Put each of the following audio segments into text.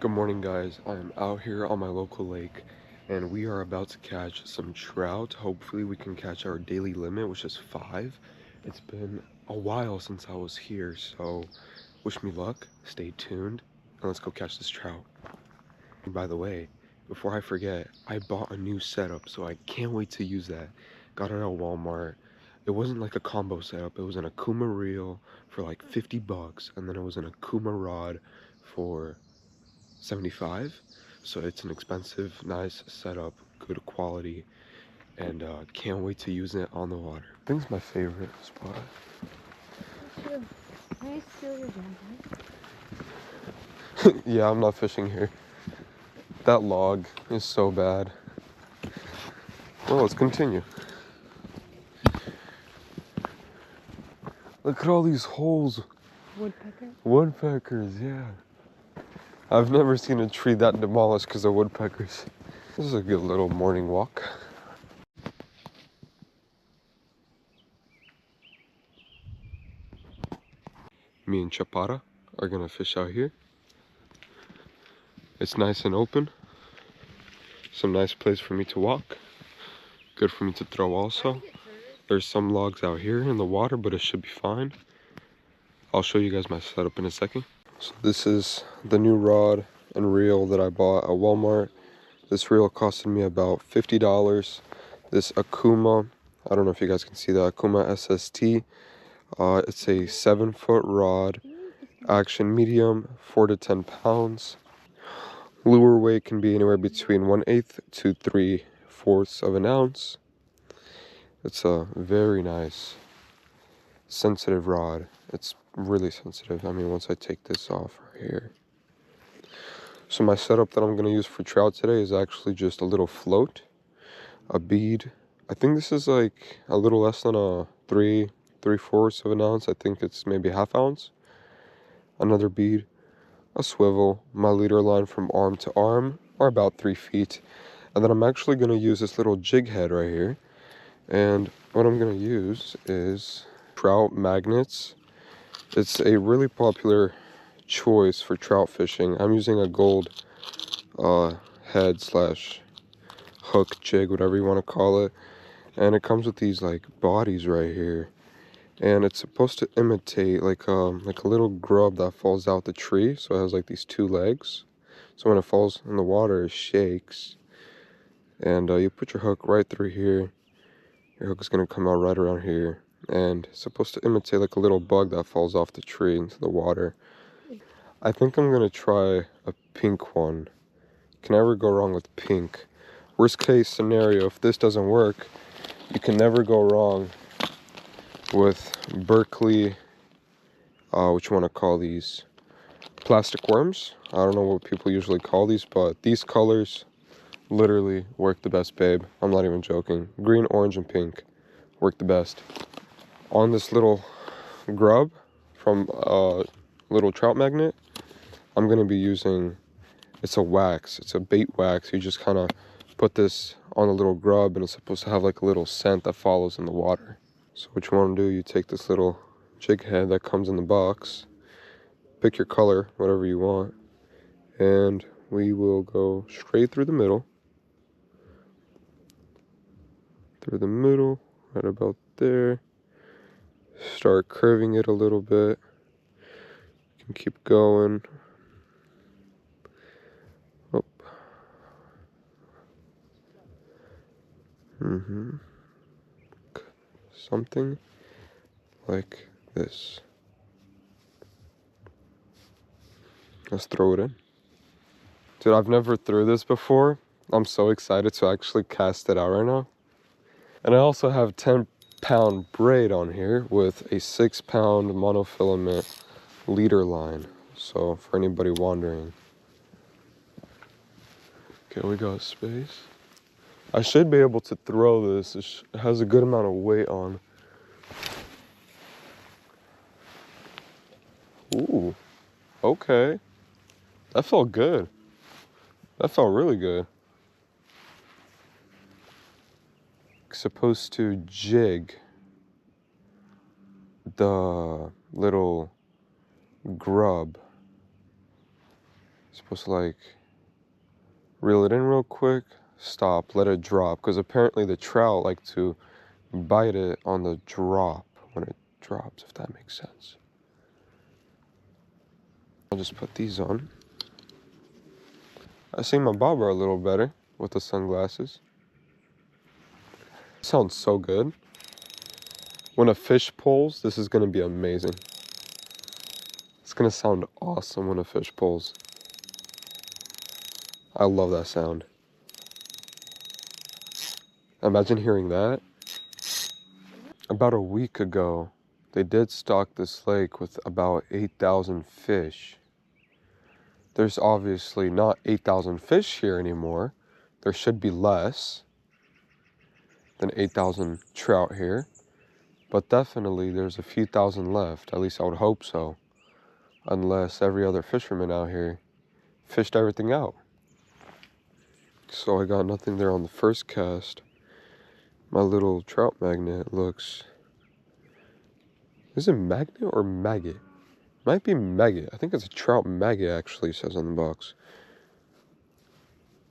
Good morning, guys. I'm out here on my local lake and we are about to catch some trout. Hopefully we can catch our daily limit, which is 5. It's been a while since I was here, so wish me luck, stay tuned, and let's go catch this trout. And by the way, before I forget, I bought a new setup, so I can't wait to use that. Got it at Walmart. It wasn't like a combo setup, it was an Akuma reel for like 50 bucks, and then it was an Akuma rod for 75. So it's an expensive, nice setup, good quality, and can't wait to use it on the water. I think it's my favorite spot. Can I steal your jacket? Yeah, I'm not fishing here. That log is so bad. Well, let's continue. Look at all these holes. Woodpecker? Woodpeckers, yeah. I've never seen a tree that demolished because of woodpeckers. This is a good little morning walk. Me and Chaparra are gonna fish out here. It's nice and open. Some nice place for me to walk. Good for me to throw also. There's some logs out here in the water, but it should be fine. I'll show you guys my setup in a second. So this is the new rod and reel that I bought at Walmart. This reel costed me about $50. This Akuma, I don't know if you guys can see that, Akuma SST. It's a 7-foot rod, action medium, 4 to 10 pounds. Lure weight can be anywhere between 1/8 to 3/4 of an ounce. It's a very nice, sensitive rod. It's really sensitive. I mean, once I take this off right here. So my setup that I'm going to use for trout today is actually just a little float, a bead. I think this is like a little less than a 3/4 of an ounce. I think it's maybe 1/2 ounce. Another bead, a swivel, my leader line from arm to arm, or about 3 feet. And then I'm actually going to use this little jig head right here. And what I'm going to use is Trout Magnets. It's a really popular choice for trout fishing. I'm using a gold head slash hook jig, whatever you want to call it. And it comes with these like bodies right here. And it's supposed to imitate like a little grub that falls out the tree. So it has like these 2 legs. So when it falls in the water, it shakes. And you put your hook right through here. Your hook is going to come out right around here. And it's supposed to imitate like a little bug that falls off the tree into the water. I think I'm going to try a pink one. Can never go wrong with pink. Worst case scenario, if this doesn't work, you can never go wrong with Berkley, what you want to call these, plastic worms. I don't know what people usually call these, but these colors literally work the best, babe. I'm not even joking. Green, orange, and pink work the best. On this little grub from little Trout Magnet, I'm going to be using, it's a wax. It's a bait wax. You just kind of put this on a little grub and it's supposed to have like a little scent that follows in the water. So what you want to do, you take this little jig head that comes in the box, pick your color, whatever you want, and we will go straight through the middle. Right about there. Start curving it a little bit. You can keep going. Oh. Something like this. Let's throw it in. Dude, I've never threw this before. I'm so excited to actually cast it out right now. And I also have 10-pound braid on here with a 6-pound monofilament leader line. So for anybody wondering. Okay, we got space. I should be able to throw this. It has a good amount of weight on. Ooh, okay. That felt good. That felt really good. Supposed to jig the little grub. Supposed to like reel it in real quick, stop, let it drop, because apparently the trout like to bite it on the drop when it drops, if that makes sense. I'll just put these on. I see my bobber a little better with the sunglasses. Sounds so good. When a fish pulls, this is gonna be amazing. It's gonna sound awesome when a fish pulls. I love that sound. Imagine hearing that. About a week ago, they did stock this lake with about 8,000 fish. There's obviously not 8,000 fish here anymore. There should be less than 8,000 trout here. But definitely there's a few thousand left. At least I would hope so. Unless every other fisherman out here fished everything out. So I got nothing there on the first cast. My little trout magnet looks... Is it magnet or maggot? Might be maggot. I think it's a trout maggot, actually, says on the box.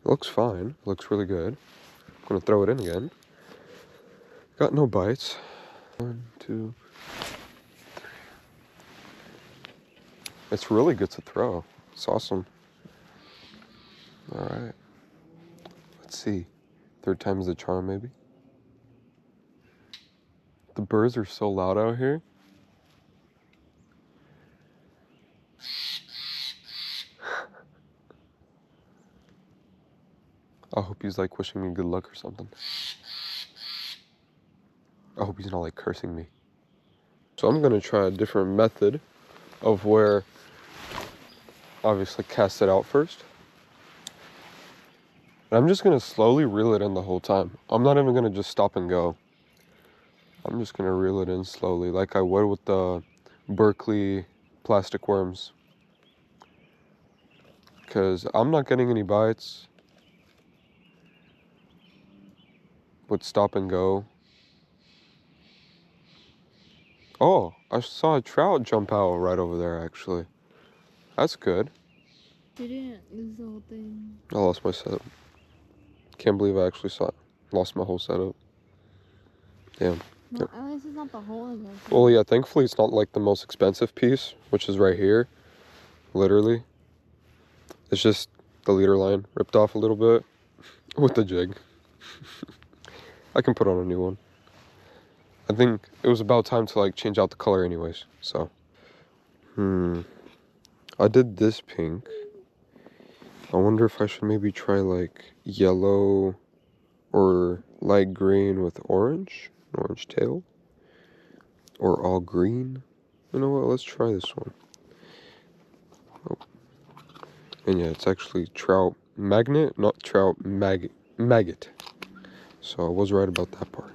It looks fine. It looks really good. I'm gonna throw it in again. Got no bites. 1, 2, 3. It's really good to throw. It's awesome. Alright. Let's see. Third time's the charm, maybe? The birds are so loud out here. I hope he's like wishing me good luck or something. I hope he's not like cursing me. So I'm gonna try a different method of where obviously cast it out first. And I'm just gonna slowly reel it in the whole time. I'm not even gonna just stop and go. I'm just gonna reel it in slowly like I would with the Berkley plastic worms. Because I'm not getting any bites with stop and go. Oh, I saw a trout jump out right over there actually. That's good. You didn't lose the whole thing. I lost my setup. Can't believe I actually lost my whole setup. Damn. No, at least it's not the whole of it. Well, yeah, thankfully it's not like the most expensive piece, which is right here. Literally. It's just the leader line ripped off a little bit with the jig. I can put on a new one. I think it was about time to like change out the color anyways, so. I did this pink. I wonder if I should maybe try like yellow or light green with orange tail, or all green. You know what, let's try this one. Oh. And yeah, it's actually Trout Magnet, not Trout Maggot. So I was right about that part.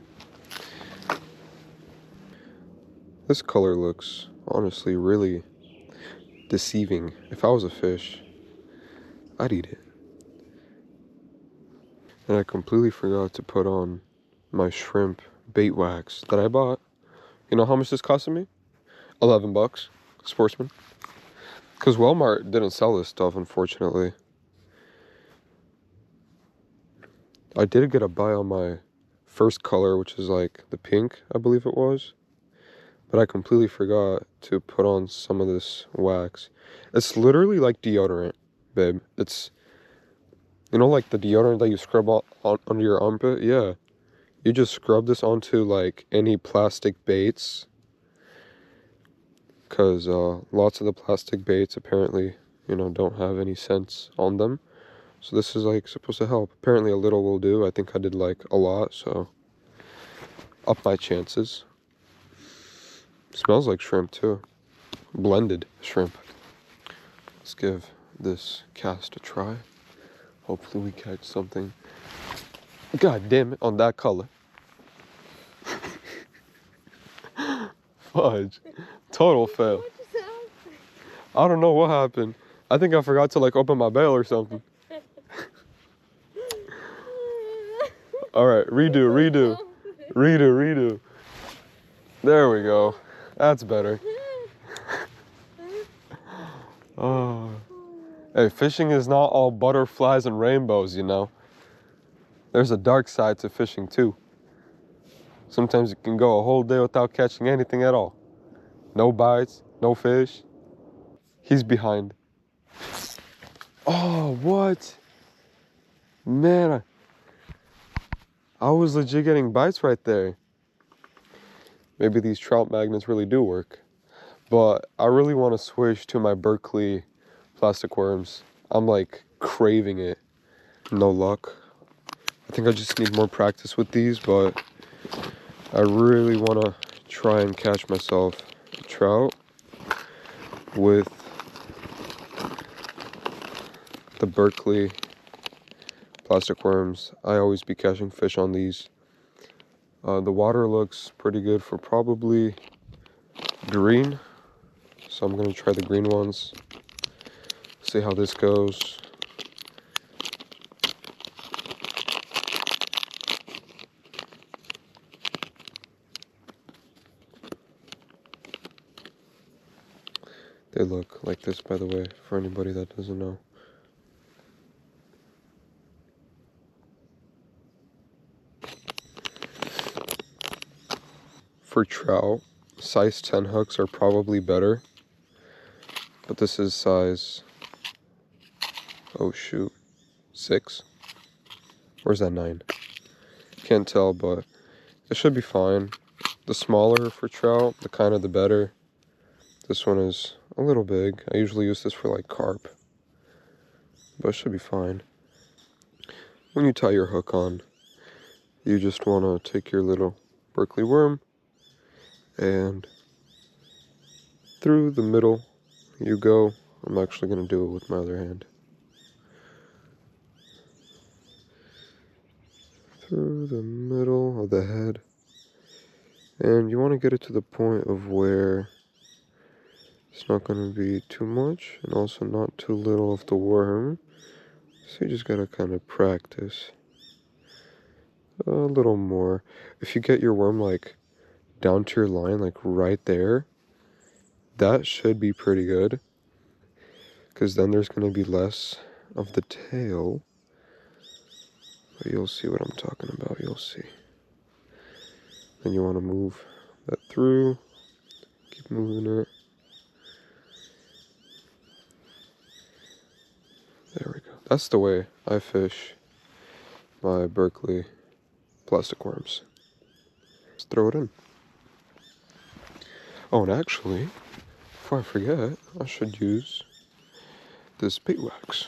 This color looks honestly really deceiving. If I was a fish, I'd eat it. And I completely forgot to put on my shrimp bait wax that I bought. You know how much this costed me? 11 bucks, Sportsman. Because Walmart didn't sell this stuff, unfortunately. I did get a buy on my first color, which is like the pink, I believe it was. But I completely forgot to put on some of this wax. It's literally like deodorant, babe. It's, you know, like the deodorant that you scrub on under your armpit? Yeah. You just scrub this onto like any plastic baits. Because lots of the plastic baits apparently, you know, don't have any scents on them. So this is like supposed to help. Apparently a little will do. I think I did like a lot, so up my chances. Smells like shrimp too. Blended shrimp. Let's give this cast a try. Hopefully we catch something. God damn it, on that color. Fudge. Total fail. I don't know what happened. I think I forgot to like open my bail or something. Alright, redo. There we go. That's better. Oh. Hey, fishing is not all butterflies and rainbows, you know. There's a dark side to fishing too. Sometimes you can go a whole day without catching anything at all. No bites, no fish. He's behind. Oh, what? Man, I was legit getting bites right there. Maybe these trout magnets really do work. But I really want to switch to my Berkley plastic worms. I'm like craving it. No luck. I think I just need more practice with these, but I really want to try and catch myself a trout with the Berkley plastic worms. I always be catching fish on these. The water looks pretty good for probably green, so I'm gonna try the green ones, see how this goes. They look like this, by the way, for anybody that doesn't know. For trout, size 10 hooks are probably better, but this is size, oh shoot, 6? Where's that 9? Can't tell, but it should be fine. The smaller for trout, the kind of the better. This one is a little big. I usually use this for like carp, but it should be fine. When you tie your hook on, you just want to take your little Berkley worm and through the middle you go. I'm actually going to do it with my other hand. Through the middle of the head. And you want to get it to the point of where it's not going to be too much and also not too little of the worm. So you just got to kind of practice a little more. If you get your worm like down to your line, like right there, that should be pretty good. Because then there's going to be less of the tail. But you'll see what I'm talking about. You'll see. Then you want to move that through. Keep moving it. There we go. That's the way I fish my Berkley plastic worms. Just throw it in. Oh, and actually, before I forget, I should use this bait wax.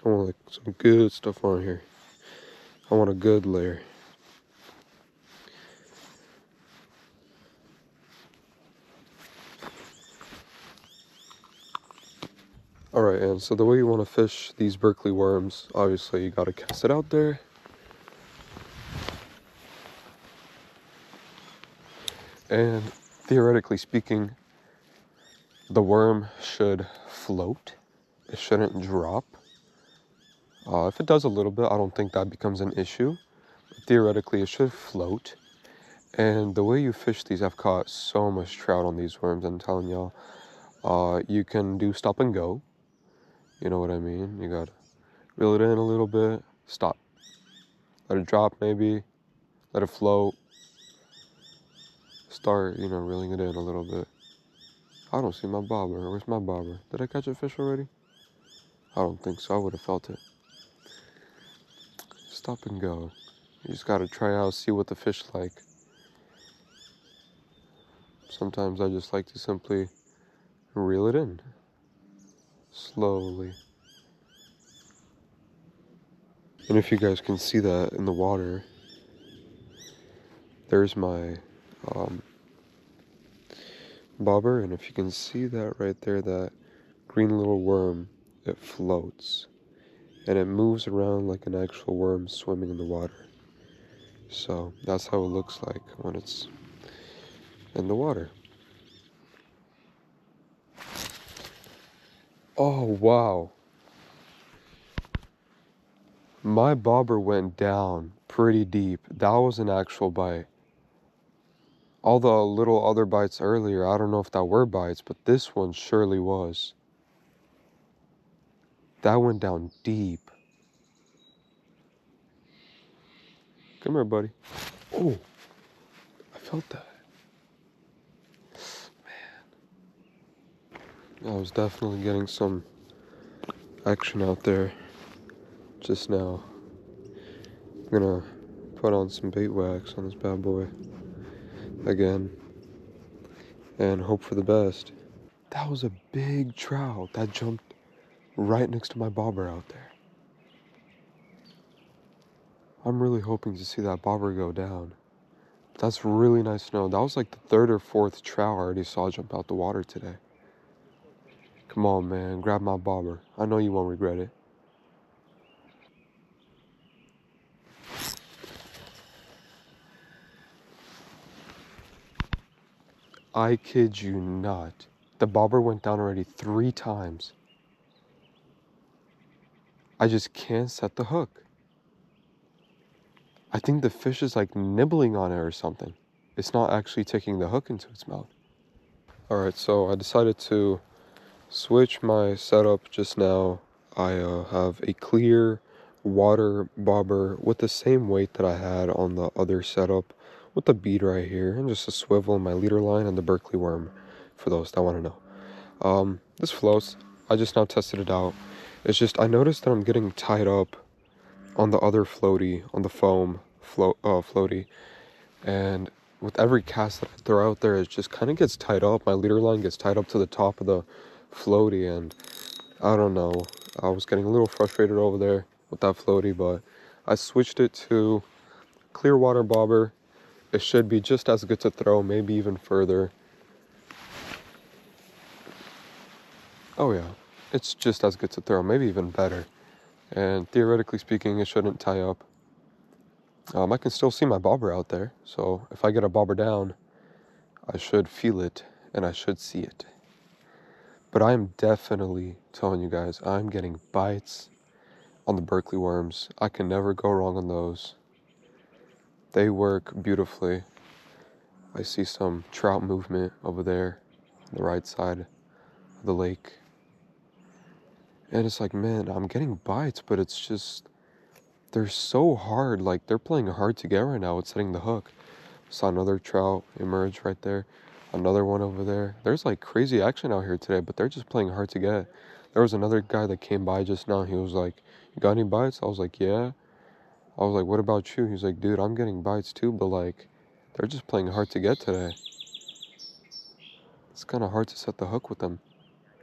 I want like some good stuff on here. I want a good layer. Alright, and so the way you want to fish these Berkley worms, obviously you got to cast it out there. And theoretically speaking, the worm should float. It shouldn't drop. If it does a little bit, I don't think that becomes an issue. Theoretically, it should float. And the way you fish these, I've caught so much trout on these worms, I'm telling y'all. You can do stop and go. You know what I mean? You gotta reel it in a little bit, stop. Let it drop maybe, let it float. Start, reeling it in a little bit. I don't see my bobber. Where's my bobber? Did I catch a fish already? I don't think so. I would have felt it. Stop and go. You just gotta try out, see what the fish like. Sometimes I just like to simply reel it in. Slowly. And if you guys can see that in the water, there's my bobber, and if you can see that right there, that green little worm, it floats. And it moves around like an actual worm swimming in the water. So that's how it looks like when it's in the water. Oh, wow. My bobber went down pretty deep. That was an actual bite. All the little other bites earlier, I don't know if that were bites, but this one surely was. That went down deep. Come here, buddy. Oh, I felt that. Man, I was definitely getting some action out there just now. I'm gonna put on some bait wax on this bad boy again and hope for the best. That was a big trout that jumped right next to my bobber out there. I'm really hoping to see that bobber go down. That's really nice to know. That was like the third or fourth trout I already saw jump out the water today. Come on, man, grab my bobber. I know you won't regret it. I kid you not. The bobber went down already 3 times. I just can't set the hook. I think the fish is like nibbling on it or something. It's not actually taking the hook into its mouth. Alright, so I decided to switch my setup just now. I have a clear water bobber with the same weight that I had on the other setup, with the bead right here, and just a swivel in my leader line and the Berkley worm, for those that want to know. This floats. I just now tested it out. It's just I noticed that I'm getting tied up on the other floaty, on the foam floaty, and with every cast that I throw out there, it just kind of gets tied up. My leader line gets tied up to the top of the floaty, and I don't know. I was getting a little frustrated over there with that floaty, but I switched it to clear water bobber. It should be just as good to throw, maybe even further. Oh yeah, it's just as good to throw, maybe even better. And theoretically speaking, it shouldn't tie up. I can still see my bobber out there, so if I get a bobber down, I should feel it and I should see it. But I am definitely telling you guys, I'm getting bites on the Berkley worms. I can never go wrong on those. They work beautifully. I see some trout movement over there on the right side of the lake. And it's like, man, I'm getting bites, but it's just, they're so hard. Like, they're playing hard to get right now with setting the hook. Saw another trout emerge right there. Another one over there. There's like crazy action out here today, but they're just playing hard to get. There was another guy that came by just now. He was like, "You got any bites?" I was like, "Yeah." I was like, "What about you?" He's like, "Dude, I'm getting bites too, but like, they're just playing hard to get today. It's kind of hard to set the hook with them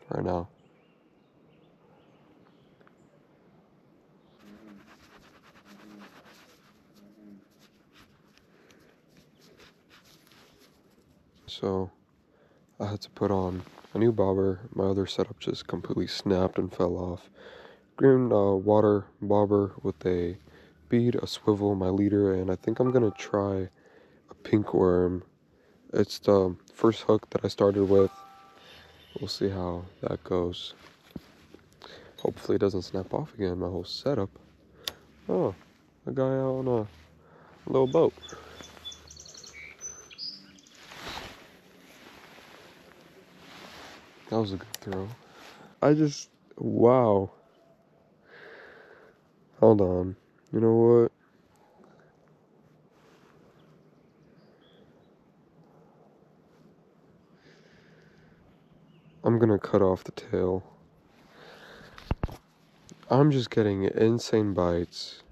right now." So I had to put on a new bobber. My other setup just completely snapped and fell off. Green water bobber with a bead, a swivel, my leader, and I think I'm gonna try a pink worm. It's the first hook that I started with. We'll see how that goes. Hopefully it doesn't snap off again, my whole setup. Oh, a guy out on a little boat. That was a good throw. Wow. Hold on. You know what? I'm gonna cut off the tail. I'm just getting insane bites.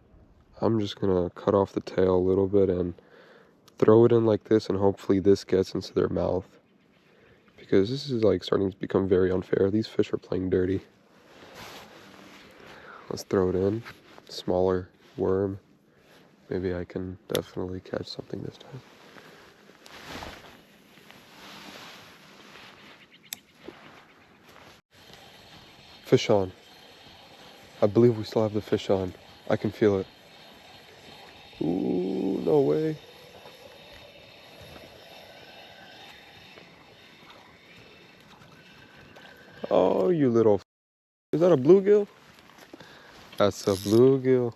I'm just gonna cut off the tail a little bit and throw it in like this, and hopefully this gets into their mouth. Because this is like starting to become very unfair. These fish are playing dirty. Let's throw it in. Smaller worm. Maybe I can definitely catch something this time. Fish on. I believe we still have the fish on. I can feel it. Ooh, no way. Oh, you little... Is that a bluegill? That's a bluegill.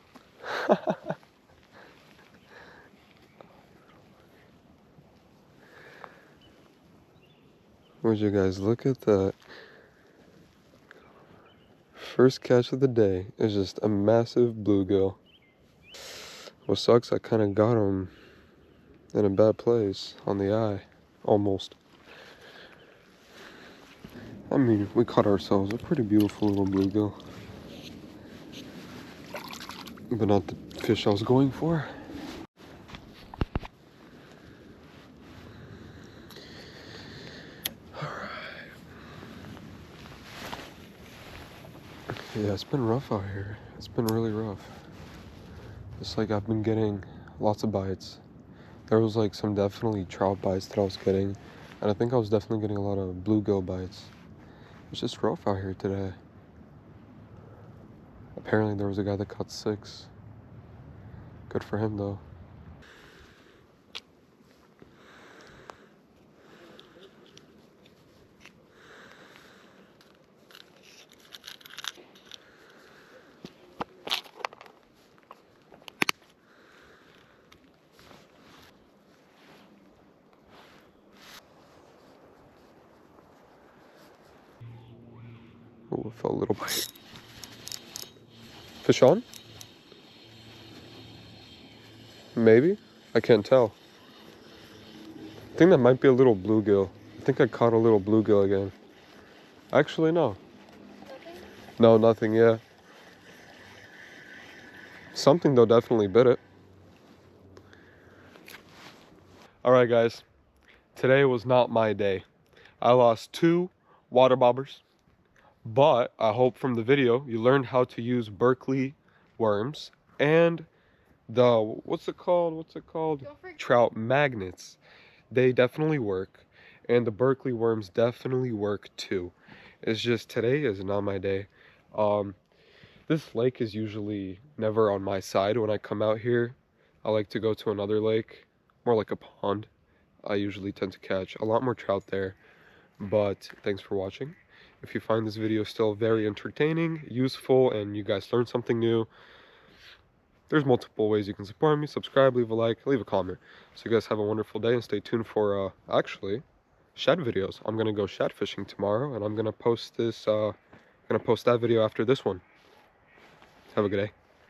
Would you guys look at that? First catch of the day is just a massive bluegill. What sucks, I kind of got him in a bad place on the eye, almost. I mean, we caught ourselves a pretty beautiful little bluegill, but not the fish I was going for. Yeah, it's been rough out here. It's been really rough. It's like I've been getting lots of bites. There was like some definitely trout bites that I was getting, and I think I was definitely getting a lot of bluegill bites. It's just rough out here today. Apparently there was a guy that caught 6. Good for him though. Oh, it felt a little bite. Fish on? Maybe? I can't tell. I think that might be a little bluegill. I think I caught a little bluegill again. Actually, no. No, nothing, yeah. Something though definitely bit it. Alright guys, today was not my day. I lost 2 water bobbers, but I hope from the video you learned how to use Berkley worms and the, what's it called? Trout Magnets. They definitely work, and the Berkley worms definitely work too. It's just today is not my day. This lake is usually never on my side when I come out here. I like to go to another lake, more like a pond. I usually tend to catch a lot more trout there. But thanks for watching. If you find this video still very entertaining, useful, and you guys learned something new, there's multiple ways you can support me. Subscribe, leave a like, leave a comment. So you guys have a wonderful day, and stay tuned for actually shad videos. I'm gonna go shad fishing tomorrow, and I'm gonna post this gonna post that video after this one. Have a good day.